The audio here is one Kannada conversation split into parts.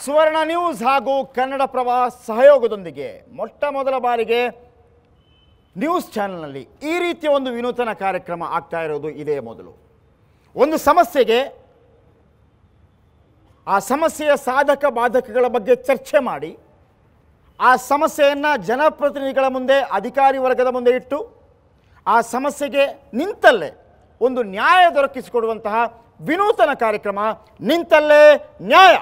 ಸುವರ್ಣ ನ್ಯೂಸ್ ಹಾಗೂ ಕನ್ನಡಪ್ರಭ ಸಹಯೋಗದೊಂದಿಗೆ ಮೊಟ್ಟ ಮೊದಲ ಬಾರಿಗೆ ನ್ಯೂಸ್ ಚಾನೆಲ್ನಲ್ಲಿ ಈ ರೀತಿಯ ಒಂದು ವಿನೂತನ ಕಾರ್ಯಕ್ರಮ ಆಗ್ತಾ ಇರೋದು ಇದೇ ಮೊದಲು. ಒಂದು ಸಮಸ್ಯೆಗೆ ಆ ಸಮಸ್ಯೆಯ ಸಾಧಕ ಬಾಧಕಗಳ ಬಗ್ಗೆ ಚರ್ಚೆ ಮಾಡಿ ಆ ಸಮಸ್ಯೆಯನ್ನು ಜನಪ್ರತಿನಿಧಿಗಳ ಮುಂದೆ, ಅಧಿಕಾರಿ ವರ್ಗದ ಮುಂದೆ ಇಟ್ಟು ಆ ಸಮಸ್ಯೆಗೆ ನಿಂತಲ್ಲೇ ಒಂದು ನ್ಯಾಯ ದೊರಕಿಸಿಕೊಡುವಂತಹ ವಿನೂತನ ಕಾರ್ಯಕ್ರಮ ನಿಂತಲ್ಲೇ ನ್ಯಾಯ.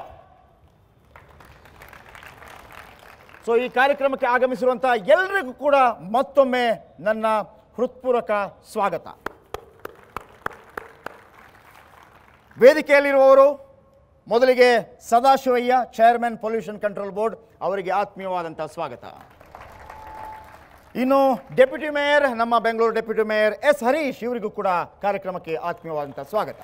ಸೊ ಈ ಕಾರ್ಯಕ್ರಮಕ್ಕೆ ಆಗಮಿಸಿರುವಂತಹ ಎಲ್ಲರಿಗೂ ಕೂಡ ಮತ್ತೊಮ್ಮೆ ನನ್ನ ಹೃತ್ಪೂರ್ವಕ ಸ್ವಾಗತ. ವೇದಿಕೆಯಲ್ಲಿರುವವರು ಮೊದಲಿಗೆ Sadashivaiah, chairman pollution control board, ಅವರಿಗೆ ಆತ್ಮೀಯವಾದಂಥ ಸ್ವಾಗತ. ಇನ್ನು ಡೆಪ್ಯೂಟಿ ಮೇಯರ್, ನಮ್ಮ Bengaluru deputy mayor S Harish, ಇವರಿಗೂ ಕೂಡ ಕಾರ್ಯಕ್ರಮಕ್ಕೆ ಆತ್ಮೀಯವಾದಂಥ ಸ್ವಾಗತ.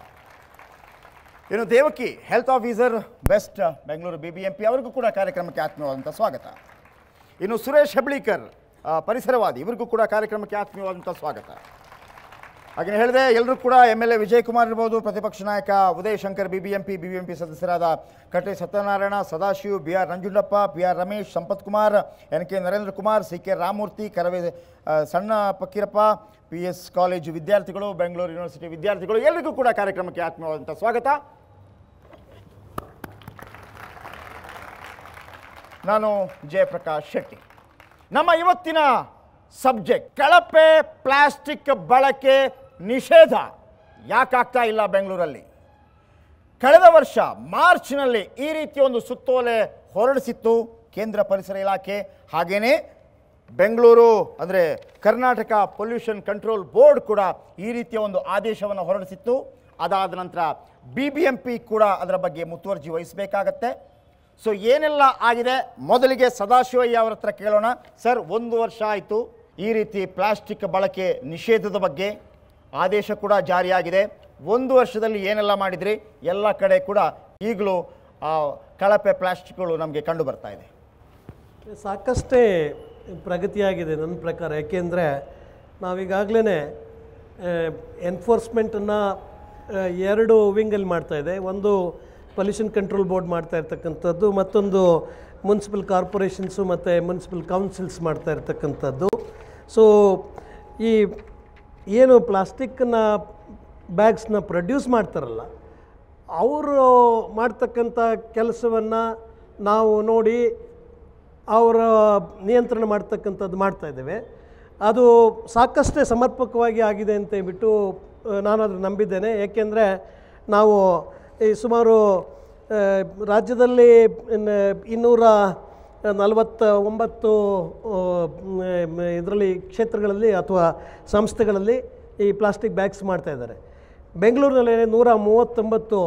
ಇನ್ನು Devaki, health officer best Bengaluru BBMP, ಅವರಿಗೂ ಕೂಡ ಕಾರ್ಯಕ್ರಮಕ್ಕೆ ಆತ್ಮೀಯವಾದಂಥ ಸ್ವಾಗತ. ಇನ್ನು ಸುರೇಶ್ ಹೆಬ್ಳೀಕರ್, ಪರಿಸರವಾದಿ, ಇವರಿಗೂ ಕೂಡ ಕಾರ್ಯಕ್ರಮಕ್ಕೆ ಆತ್ಮೀಯವಾದಂಥ ಸ್ವಾಗತ. ಹಾಗೆ ಹೇಳಿದೆ, ಎಲ್ಲರೂ ಕೂಡ MLA ವಿಜಯ್ ಕುಮಾರ್ ಇರ್ಬೋದು, ಪ್ರತಿಪಕ್ಷ ನಾಯಕ ಉದಯ್ ಶಂಕರ್ BBMP ಸದಸ್ಯರಾದ ಕಟೆ Satyanarayana, Sadashiv, BR Nanjundappa, PR Ramesh, Sampath Kumar, NK Narendra Kumar, CK Ramamurthy, Karave ಸಣ್ಣ ಫಕೀರಪ್ಪ, PS ಕಾಲೇಜು ವಿದ್ಯಾರ್ಥಿಗಳು, ಬೆಂಗಳೂರು ಯೂನಿವರ್ಸಿಟಿ ವಿದ್ಯಾರ್ಥಿಗಳು, ಎಲ್ಲರಿಗೂ ಕೂಡ ಕಾರ್ಯಕ್ರಮಕ್ಕೆ ಆತ್ಮೀಯವಾದಂಥ ಸ್ವಾಗತ. ನಾನು ಜಯಪ್ರಕಾಶ್ ಶೆಟ್ಟಿ. ನಮ್ಮ ಇವತ್ತಿನ ಸಬ್ಜೆಕ್ಟ್ ಕಳಪೆ ಪ್ಲಾಸ್ಟಿಕ್ ಬಳಕೆ ನಿಷೇಧ ಯಾಕಾಗ್ತಾ ಇಲ್ಲ ಬೆಂಗಳೂರಲ್ಲಿ. ಕಳೆದ ವರ್ಷ ಮಾರ್ಚ್ನಲ್ಲಿ ಈ ರೀತಿಯ ಒಂದು ಸುತ್ತೋಲೆ ಹೊರಡಿಸಿತ್ತು ಕೇಂದ್ರ ಪರಿಸರ ಇಲಾಖೆ. ಹಾಗೆಯೇ ಬೆಂಗಳೂರು ಅಂದರೆ ಕರ್ನಾಟಕ ಪೊಲ್ಯೂಷನ್ ಕಂಟ್ರೋಲ್ ಬೋರ್ಡ್ ಕೂಡ ಈ ರೀತಿಯ ಒಂದು ಆದೇಶವನ್ನು ಹೊರಡಿಸಿತ್ತು. ಅದಾದ ನಂತರ BBMP ಕೂಡ ಅದರ ಬಗ್ಗೆ ಮುತುವರ್ಜಿ ವಹಿಸಬೇಕಾಗತ್ತೆ. ಸೊ ಏನೆಲ್ಲ ಆಗಿದೆ, ಮೊದಲಿಗೆ ಸದಾಶಿವಯ್ಯ ಅವರ ಹತ್ರ ಕೇಳೋಣ. ಸರ್, 1 ವರ್ಷ ಆಯಿತು ಈ ರೀತಿ ಪ್ಲಾಸ್ಟಿಕ್ ಬಳಕೆ ನಿಷೇಧದ ಬಗ್ಗೆ ಆದೇಶ ಕೂಡ ಜಾರಿಯಾಗಿದೆ. 1 ವರ್ಷದಲ್ಲಿ ಏನೆಲ್ಲ ಮಾಡಿದ್ರಿ? ಎಲ್ಲ ಕಡೆ ಕೂಡ ಈಗಲೂ ಕಳಪೆ ಪ್ಲಾಸ್ಟಿಕ್ಗಳು ನಮಗೆ ಕಂಡು ಬರ್ತಾ ಇದೆ. ಸಾಕಷ್ಟೇ ಪ್ರಗತಿಯಾಗಿದೆ ನನ್ನ ಪ್ರಕಾರ. ಯಾಕೆಂದರೆ ನಾವೀಗಾಗಲೇ ಎನ್ಫೋರ್ಸ್ಮೆಂಟನ್ನು 2 ವಿಂಗಲ್ಲಿ ಮಾಡ್ತಾಯಿದೆ. ಒಂದು ಪೊಲ್ಯೂಷನ್ ಕಂಟ್ರೋಲ್ ಬೋರ್ಡ್ ಮಾಡ್ತಾ ಇರ್ತಕ್ಕಂಥದ್ದು, ಮತ್ತೊಂದು ಮುನ್ಸಿಪಲ್ ಕಾರ್ಪೊರೇಷನ್ಸು ಮತ್ತು ಮುನ್ಸಿಪಲ್ ಕೌನ್ಸಿಲ್ಸ್ ಮಾಡ್ತಾ ಇರ್ತಕ್ಕಂಥದ್ದು. ಸೊ ಈ ಏನು ಪ್ಲಾಸ್ಟಿಕ್ನ ಬ್ಯಾಗ್ಸ್ನ ಪ್ರೊಡ್ಯೂಸ್ ಮಾಡ್ತಾರಲ್ಲ, ಅವರು ಮಾಡ್ತಕ್ಕಂಥ ಕೆಲಸವನ್ನು ನಾವು ನೋಡಿ ಅವರ ನಿಯಂತ್ರಣ ಮಾಡ್ತಕ್ಕಂಥದ್ದು ಮಾಡ್ತಾಯಿದ್ದೇವೆ. ಅದು ಸಾಕಷ್ಟೇ ಸಮರ್ಪಕವಾಗಿ ಆಗಿದೆ ಅಂತ ಹೇಳ್ಬಿಟ್ಟು ನಾನು ಅದನ್ನು ನಂಬಿದ್ದೇನೆ. ಏಕೆಂದರೆ ನಾವು ಈ ಸುಮಾರು ರಾಜ್ಯದಲ್ಲಿ 249 ಇದರಲ್ಲಿ ಕ್ಷೇತ್ರಗಳಲ್ಲಿ ಅಥವಾ ಸಂಸ್ಥೆಗಳಲ್ಲಿ ಈ ಪ್ಲಾಸ್ಟಿಕ್ ಬ್ಯಾಗ್ಸ್ ಮಾಡ್ತಾಯಿದ್ದಾರೆ. ಬೆಂಗಳೂರಿನಲ್ಲಿ 139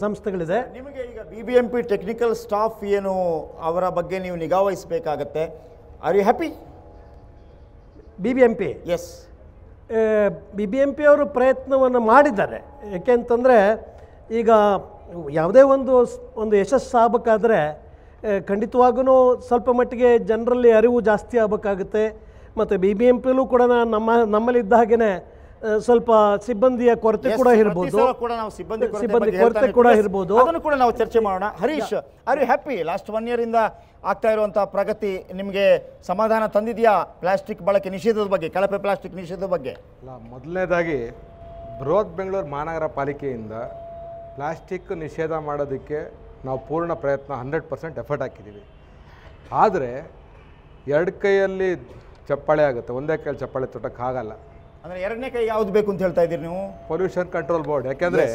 ಸಂಸ್ಥೆಗಳಿದೆ. ನಿಮಗೆ ಈಗ BBMP ಟೆಕ್ನಿಕಲ್ ಸ್ಟಾಫ್ ಏನು, ಅವರ ಬಗ್ಗೆ ನೀವು ನಿಗಾ ವಹಿಸಬೇಕಾಗತ್ತೆ. Are you happy? BBMP yes, BBMP ಅವರು ಪ್ರಯತ್ನವನ್ನು ಮಾಡಿದ್ದಾರೆ. ಏಕೆಂತಂದರೆ ಈಗ ಯಾವುದೇ ಒಂದು ಯಶಸ್ಸು ಆಗಬೇಕಾದ್ರೆ ಖಂಡಿತವಾಗೂ ಸ್ವಲ್ಪ ಮಟ್ಟಿಗೆ ಜನರಲ್ಲಿ ಅರಿವು ಜಾಸ್ತಿ ಆಗಬೇಕಾಗುತ್ತೆ. ಮತ್ತು BBMPಲೂ ಕೂಡ ನಮ್ಮಲ್ಲಿದ್ದ ಹಾಗೆಯೇ ಸ್ವಲ್ಪ ಸಿಬ್ಬಂದಿಯ ಕೊರತೆ ಕೂಡ ಇರ್ಬೋದು, ಸಿಬ್ಬಂದಿ ಕೊರತೆ ಕೂಡ ಇರ್ಬೋದು. ಅದನ್ನು ಕೂಡ ನಾವು ಚರ್ಚೆ ಮಾಡೋಣ. Harish, are you happy? Last 1 ಇಯರಿಂದ ಆಗ್ತಾ ಇರುವಂಥ ಪ್ರಗತಿ ನಿಮಗೆ ಸಮಾಧಾನ ತಂದಿದೆಯಾ? ಪ್ಲಾಸ್ಟಿಕ್ ಬಳಕೆ ನಿಷೇಧದ ಬಗ್ಗೆ, ಕಳಪೆ ಪ್ಲಾಸ್ಟಿಕ್ ನಿಷೇಧದ ಬಗ್ಗೆ. ಮೊದಲನೇದಾಗಿ ಬೃಹತ್ ಬೆಂಗಳೂರು ಮಹಾನಗರ ಪಾಲಿಕೆಯಿಂದ ಪ್ಲಾಸ್ಟಿಕ್ ನಿಷೇಧ ಮಾಡೋದಕ್ಕೆ ನಾವು ಪೂರ್ಣ ಪ್ರಯತ್ನ 100% ಎಫರ್ಟ್ ಹಾಕಿದ್ದೀವಿ. ಆದರೆ 2 ಕೈಯಲ್ಲಿ ಚಪ್ಪಾಳೆ ಆಗುತ್ತೆ, ಒಂದೇ ಕೈಯಲ್ಲಿ ಚಪ್ಪಾಳೆ ತೊಟ್ಟಕ್ಕಾಗಲ್ಲ. ಅಂದರೆ 2ನೇ ಕೈ ಯಾವುದು ಬೇಕು ಅಂತ ಹೇಳ್ತಾ ಇದ್ದೀರಿ ನೀವು? Pollution control board. ಯಾಕೆಂದರೆ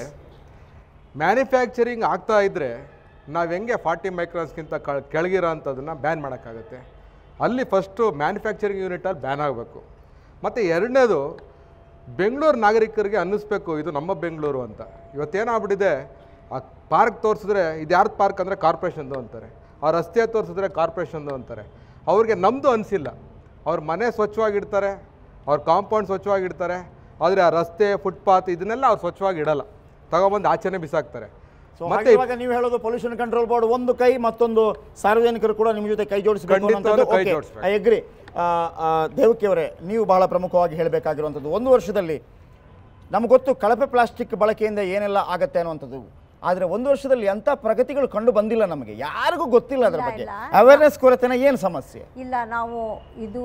ಮ್ಯಾನುಫ್ಯಾಕ್ಚರಿಂಗ್ ಆಗ್ತಾ ಇದ್ದರೆ ನಾವು ಹೆಂಗೆ 40 ಮೈಕ್ರಾನ್ಸ್ಗಿಂತ ಕೆಳಗಿರೋ ಅಂಥದ್ದನ್ನು ಬ್ಯಾನ್ ಮಾಡೋಕ್ಕಾಗತ್ತೆ. ಅಲ್ಲಿ ಫಸ್ಟು ಮ್ಯಾನುಫ್ಯಾಕ್ಚರಿಂಗ್ ಯೂನಿಟಲ್ಲಿ ಬ್ಯಾನ್ ಆಗಬೇಕು. ಮತ್ತು 2ನೇದು ಬೆಂಗಳೂರು ನಾಗರಿಕರಿಗೆ ಅನ್ನಿಸ್ಬೇಕು ಇದು ನಮ್ಮ ಬೆಂಗಳೂರು ಅಂತ. ಇವತ್ತೇನಾಗ್ಬಿಟ್ಟಿದೆ, ಆ ಪಾರ್ಕ್ ತೋರಿಸಿದ್ರೆ ಇದು ಯಾರ್ದು ಪಾರ್ಕ್ ಅಂದರೆ ಕಾರ್ಪೊರೇಷನ್ದು ಅಂತಾರೆ, ಆ ರಸ್ತೆ ತೋರಿಸಿದ್ರೆ ಕಾರ್ಪೊರೇಷನ್ದು ಅಂತಾರೆ. ಅವ್ರಿಗೆ ನಮ್ಮದು ಅನಿಸಿಲ್ಲ. ಅವ್ರ ಮನೆ ಸ್ವಚ್ಛವಾಗಿಡ್ತಾರೆ, ಅವ್ರ ಕಾಂಪೌಂಡ್ ಸ್ವಚ್ಛವಾಗಿಡ್ತಾರೆ, ಆದರೆ ಆ ರಸ್ತೆ, ಫುಟ್ಪಾತ್ ಇದನ್ನೆಲ್ಲ ಅವ್ರು ಸ್ವಚ್ಛವಾಗಿ ಇಡಲ್ಲ, ತಗೊಬಂದು ಆಚೆನೇ ಬಿಸಾಕ್ತಾರೆ. ಮತ್ತೆ ಇವಾಗ ನೀವು ಹೇಳೋದು ಪೊಲ್ಯೂಷನ್ ಕಂಟ್ರೋಲ್ ಬೋರ್ಡ್ ಒಂದು ಕೈ, ಮತ್ತೊಂದು ಸಾರ್ವಜನಿಕರು ಕೂಡ ನಿಮ್ಮ ಜೊತೆ ಕೈ ಜೋಡಿಸಬೇಕು ಅಂತ. I agree. ದೇವಕಿ ಅವರೇ, ನೀವು ಬಹಳ ಪ್ರಮುಖವಾಗಿ ಹೇಳಬೇಕಾಗಿರುವಂಥದ್ದು, 1 ವರ್ಷದಲ್ಲಿ ನಮಗೆ ಗೊತ್ತು ಕಳಪೆ ಪ್ಲಾಸ್ಟಿಕ್ ಬಳಕೆಯಿಂದ ಏನೆಲ್ಲ ಆಗುತ್ತೆ ಅನ್ನುವಂಥದ್ದು. ಆದರೆ 1 ವರ್ಷದಲ್ಲಿ ಎಂಥ ಪ್ರಗತಿಗಳು ಕಂಡು ಬಂದಿಲ್ಲ ನಮಗೆ, ಯಾರಿಗೂ ಗೊತ್ತಿಲ್ಲ ಅದರ ಬಗ್ಗೆ. ಅವೇರ್ನೆಸ್ ಕೊರತೆನ ಏನು ಸಮಸ್ಯೆ ಇಲ್ಲ. ನಾವು ಇದು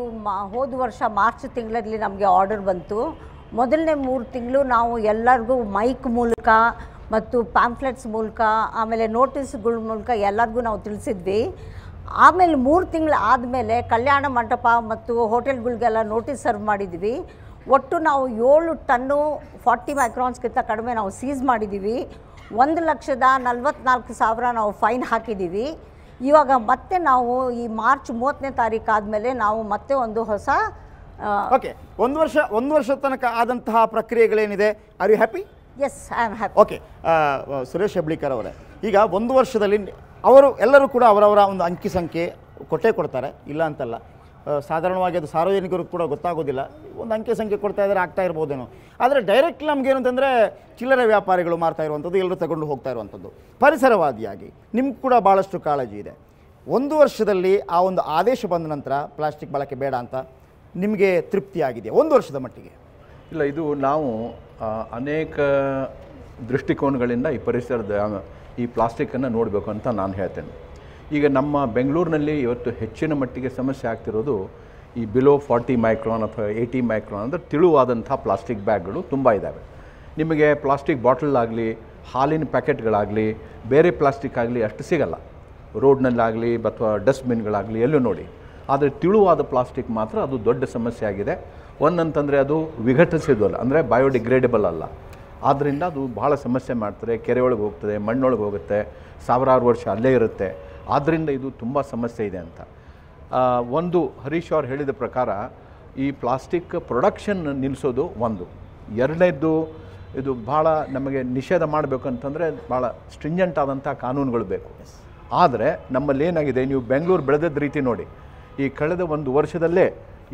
ಹೋದ ವರ್ಷ ಮಾರ್ಚ್ ತಿಂಗಳಲ್ಲಿ ನಮಗೆ ಆರ್ಡರ್ ಬಂತು. ಮೊದಲನೇ 3 ತಿಂಗಳು ನಾವು ಎಲ್ಲರಿಗೂ ಮೈಕ್ ಮೂಲಕ ಮತ್ತು ಪ್ಯಾಂಫ್ಲೆಟ್ಸ್ ಮೂಲಕ ಆಮೇಲೆ ನೋಟಿಸ್ಗಳ ಮೂಲಕ ಎಲ್ಲರಿಗೂ ನಾವು ತಿಳಿಸಿದ್ವಿ. ಆಮೇಲೆ 3 ತಿಂಗಳು ಆದಮೇಲೆ ಕಲ್ಯಾಣ ಮಂಟಪ ಮತ್ತು ಹೋಟೆಲ್ಗಳಿಗೆಲ್ಲ ನೋಟಿಸ್ ಸರ್ವ್ ಮಾಡಿದ್ವಿ. ಒಟ್ಟು ನಾವು 7 ಟನ್ನು 40 ಮೈಕ್ರಾನ್ಸ್ಗಿಂತ ಕಡಿಮೆ ನಾವು ಸೀಸ್ ಮಾಡಿದ್ದೀವಿ. 1,44,000 ನಾವು ಫೈನ್ ಹಾಕಿದ್ದೀವಿ. ಇವಾಗ ಮತ್ತೆ ನಾವು ಈ ಮಾರ್ಚ್ 30ನೇ ತಾರೀಕು ಆದಮೇಲೆ ನಾವು ಮತ್ತೆ ಒಂದು ಹೊಸ ಓಕೆ 1 ವರ್ಷ ತನಕ ಆದಂತಹ ಪ್ರಕ್ರಿಯೆಗಳೇನಿದೆ, are you happy? Yes, I am happy. Okay, Suresh Heblikar ಅವರೇ, ಈಗ 1 ವರ್ಷದಲ್ಲಿ ಅವರು ಎಲ್ಲರೂ ಕೂಡ ಅವರವರ ಒಂದು ಅಂಕಿ ಸಂಖ್ಯೆ ಕೊಡ್ತಾರೆ, ಇಲ್ಲ ಅಂತಲ್ಲ. ಸಾಧಾರಣವಾಗಿ ಅದು ಸಾರ್ವಜನಿಕರು ಕೂಡ ಗೊತ್ತಾಗೋದಿಲ್ಲ, ಒಂದು ಅಂಕಿ ಸಂಖ್ಯೆ ಕೊಡ್ತಾ ಇದ್ದಾರೆ, ಆಗ್ತಾ ಇರ್ಬೋದೇನೋ. ಆದರೆ ಡೈರೆಕ್ಟ್ ನಮಗೇನು ಅಂತಂದರೆ ಚಿಲ್ಲರೆ ವ್ಯಾಪಾರಿಗಳು ಮಾಡ್ತಾ ಇರುವಂಥದ್ದು, ಎಲ್ಲರೂ ತಗೊಂಡು ಹೋಗ್ತಾ ಇರುವಂಥದ್ದು. ಪರಿಸರವಾದಿಯಾಗಿ ನಿಮ್ಗೆ ಕೂಡ ಭಾಳಷ್ಟು ಕಾಳಜಿ ಇದೆ. 1 ವರ್ಷದಲ್ಲಿ ಆ ಒಂದು ಆದೇಶ ಬಂದ ನಂತರ ಪ್ಲಾಸ್ಟಿಕ್ ಬಳಕೆ ಬೇಡ ಅಂತ ನಿಮಗೆ ತೃಪ್ತಿಯಾಗಿದೆ 1 ವರ್ಷದ ಮಟ್ಟಿಗೆ? ಇಲ್ಲ, ಇದು ನಾವು ಅನೇಕ ದೃಷ್ಟಿಕೋನಗಳಿಂದ ಈ ಪರಿಸರದ ಈ ಪ್ಲಾಸ್ಟಿಕ್ಕನ್ನು ನೋಡಬೇಕು ಅಂತ ನಾನು ಹೇಳ್ತೇನೆ. ಈಗ ನಮ್ಮ ಬೆಂಗಳೂರಿನಲ್ಲಿ ಇವತ್ತು ಹೆಚ್ಚಿನ ಮಟ್ಟಿಗೆ ಸಮಸ್ಯೆ ಆಗ್ತಿರೋದು ಈ ಬಿಲೋ 40 ಮೈಕ್ರಾನ್ ಅಥವಾ 80 ಮೈಕ್ರಾನ್ ಅಂದರೆ ತಿಳುವಾದಂಥ ಪ್ಲಾಸ್ಟಿಕ್ ಬ್ಯಾಗ್ಗಳು ತುಂಬ ಇದ್ದಾವೆ. ನಿಮಗೆ ಪ್ಲಾಸ್ಟಿಕ್ ಬಾಟಲ್ ಆಗಲಿ, ಹಾಲಿನ ಪ್ಯಾಕೆಟ್ಗಳಾಗಲಿ, ಬೇರೆ ಪ್ಲಾಸ್ಟಿಕ್ ಆಗಲಿ ಅಷ್ಟು ಸಿಗಲ್ಲ, ರೋಡ್ನಲ್ಲಾಗಲಿ ಅಥವಾ ಡಸ್ಟ್ಬಿನ್ಗಳಾಗಲಿ ಎಲ್ಲೂ ನೋಡಿ. ಆದರೆ ತಿಳುವಾದ ಪ್ಲಾಸ್ಟಿಕ್ ಮಾತ್ರ ಅದು ದೊಡ್ಡ ಸಮಸ್ಯೆ ಆಗಿದೆ. ಒಂದಂತಂದರೆ ಅದು ವಿಘಟಿಸಿದಲ್ಲ, ಅಂದರೆ ಬಯೋಡಿಗ್ರೇಡಬಲ್ ಅಲ್ಲ. ಆದ್ದರಿಂದ ಅದು ಭಾಳ ಸಮಸ್ಯೆ ಮಾಡ್ತಾರೆ, ಕೆರೆ ಒಳಗೆ ಹೋಗ್ತದೆ, ಮಣ್ಣೊಳಗೆ ಹೋಗುತ್ತೆ, ಸಾವಿರಾರು ವರ್ಷ ಅಲ್ಲೇ ಇರುತ್ತೆ. ಆದ್ದರಿಂದ ಇದು ತುಂಬ ಸಮಸ್ಯೆ ಇದೆ ಅಂತ. ಒಂದು ಹರೀಶ್ ಅವ್ರು ಹೇಳಿದ ಪ್ರಕಾರ ಈ ಪ್ಲಾಸ್ಟಿಕ್ ಪ್ರೊಡಕ್ಷನ್ ನಿಲ್ಲಿಸೋದು ಒಂದು. ಎರಡನೇದ್ದು, ಇದು ಭಾಳ ನಮಗೆ ನಿಷೇಧ ಮಾಡಬೇಕು ಅಂತಂದರೆ ಭಾಳ ಸ್ಟ್ರಿಂಜೆಂಟ್ ಆದಂಥ ಕಾನೂನುಗಳು ಬೇಕು. ಆದರೆ ನಮ್ಮಲ್ಲಿ ಏನಾಗಿದೆ, ನೀವು ಬೆಂಗಳೂರು ಬೆಳೆದದ ರೀತಿ ನೋಡಿ, ಈ ಕಳೆದ 1 ವರ್ಷದಲ್ಲೇ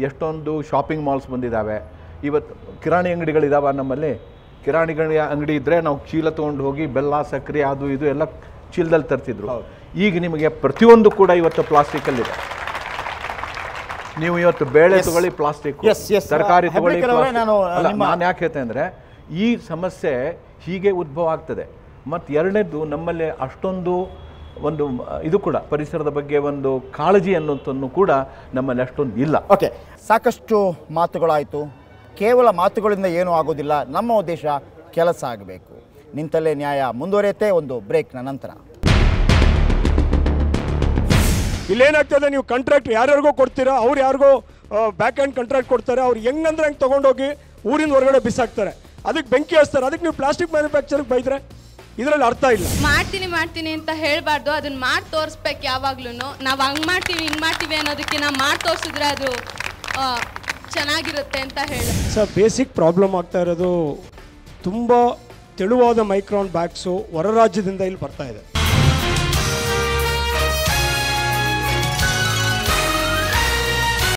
ಎಷ್ಟೊಂದು ಶಾಪಿಂಗ್ ಮಾಲ್ಸ್ ಬಂದಿದ್ದಾವೆ. ಇವತ್ತು ಕಿರಾಣಿ ಅಂಗಡಿಗಳಿದ್ದಾವೆ ನಮ್ಮಲ್ಲಿ. ಕಿರಾಣಿ ಅಂಗಡಿ ಇದ್ದರೆ ನಾವು ಚೀಲ ತೊಗೊಂಡು ಹೋಗಿ ಬೆಲ್ಲ, ಸಕ್ಕರೆ, ಅದು ಇದು ಎಲ್ಲ ಚೀಲದಲ್ಲಿ ತರ್ತಿದ್ರು. ಈಗ ನಿಮಗೆ ಪ್ರತಿಯೊಂದು ಕೂಡ ಇವತ್ತು ಪ್ಲಾಸ್ಟಿಕಲ್ಲಿದೆ. ನೀವು ಇವತ್ತು ಬೇಳೆ ತಗೊಳ್ಳಿ ಪ್ಲಾಸ್ಟಿಕ್, ತರಕಾರಿ ತಗೊಳ್ಳಿ. ನಾನು ಯಾಕೆ ಹೇಳ್ತೇನೆ ಅಂದರೆ ಈ ಸಮಸ್ಯೆ ಹೀಗೆ ಉದ್ಭವ ಆಗ್ತದೆ. ಮತ್ತು ಎರಡನೇದ್ದು, ನಮ್ಮಲ್ಲಿ ಅಷ್ಟೊಂದು ಒಂದು ಇದು ಕೂಡ ಪರಿಸರದ ಬಗ್ಗೆ ಒಂದು ಕಾಳಜಿ ಅನ್ನೋಂಥನ್ನು ಕೂಡ ನಮ್ಮಲ್ಲಿ ಅಷ್ಟೊಂದು ಇಲ್ಲ. ಓಕೆ, ಸಾಕಷ್ಟು ಮಾತುಗಳಾಯಿತು. ಕೇವಲ ಮಾತುಗಳಿಂದ ಏನೂ ಆಗೋದಿಲ್ಲ, ನಮ್ಮ ಉದ್ದೇಶ ಕೆಲಸ ಆಗಬೇಕು. ನಿಂತಲ್ಲೇ ನ್ಯಾಯ ಮುಂದುವರಿಯುತ್ತೆ. ಒಂದು ಬ್ರೇಕ್ನ ನಂತರ. ಇಲ್ಲೇನಾಗ್ತದೆ, ನೀವು ಕಾಂಟ್ರಾಕ್ಟ್ ಯಾರ್ಯಾರಿಗೋ ಕೊಡ್ತೀರಾ, ಅವ್ರು ಯಾರಿಗೋ ಬ್ಯಾಕ್ ಹ್ಯಾಂಡ್ ಕಾಂಟ್ರಾಕ್ಟ್ ಕೊಡ್ತಾರೆ. ಅವ್ರು ಹೆಂಗಂದ್ರೆ ಹಂಗೆ ತೊಗೊಂಡೋಗಿ ಊರಿನ ಹೊರಗಡೆ ಬಿಸಾಕ್ತಾರೆ, ಅದಕ್ಕೆ ಬೆಂಕಿ ಹಚ್ತಾರೆ. ಅದಕ್ಕೆ ನೀವು ಪ್ಲಾಸ್ಟಿಕ್ ಮ್ಯಾನುಫ್ಯಾಕ್ಚರ್ಗೆ ಬೈದ್ರೆ ಇದರಲ್ಲಿ ಅರ್ಥ ಇಲ್ಲ. ಮಾಡ್ತೀನಿ ಅಂತ ಹೇಳಬಾರ್ದು, ಅದನ್ನ ಮಾಡಿ ತೋರಿಸ್ಬೇಕು. ಯಾವಾಗ್ಲೂ ನಾವು ಹಂಗೆ ಮಾಡ್ತೀವಿ ಹಿಂಗೆ ಮಾಡ್ತೀವಿ ಅನ್ನೋದಕ್ಕೆ ನಾವು ಮಾಡಿ ತೋರಿಸಿದ್ರೆ ಅದು ಚೆನ್ನಾಗಿರುತ್ತೆ ಅಂತ ಹೇಳಿ. ಸರ್, ಬೇಸಿಕ್ ಪ್ರಾಬ್ಲಮ್ ಆಗ್ತಾ ಇರೋದು ತುಂಬ ತೆಳುವಾದ ಮೈಕ್ರಾನ್ ಬ್ಯಾಗ್ಸು ಹೊರ ರಾಜ್ಯದಿಂದ ಇಲ್ಲಿ ಬರ್ತಾ ಇದೆ.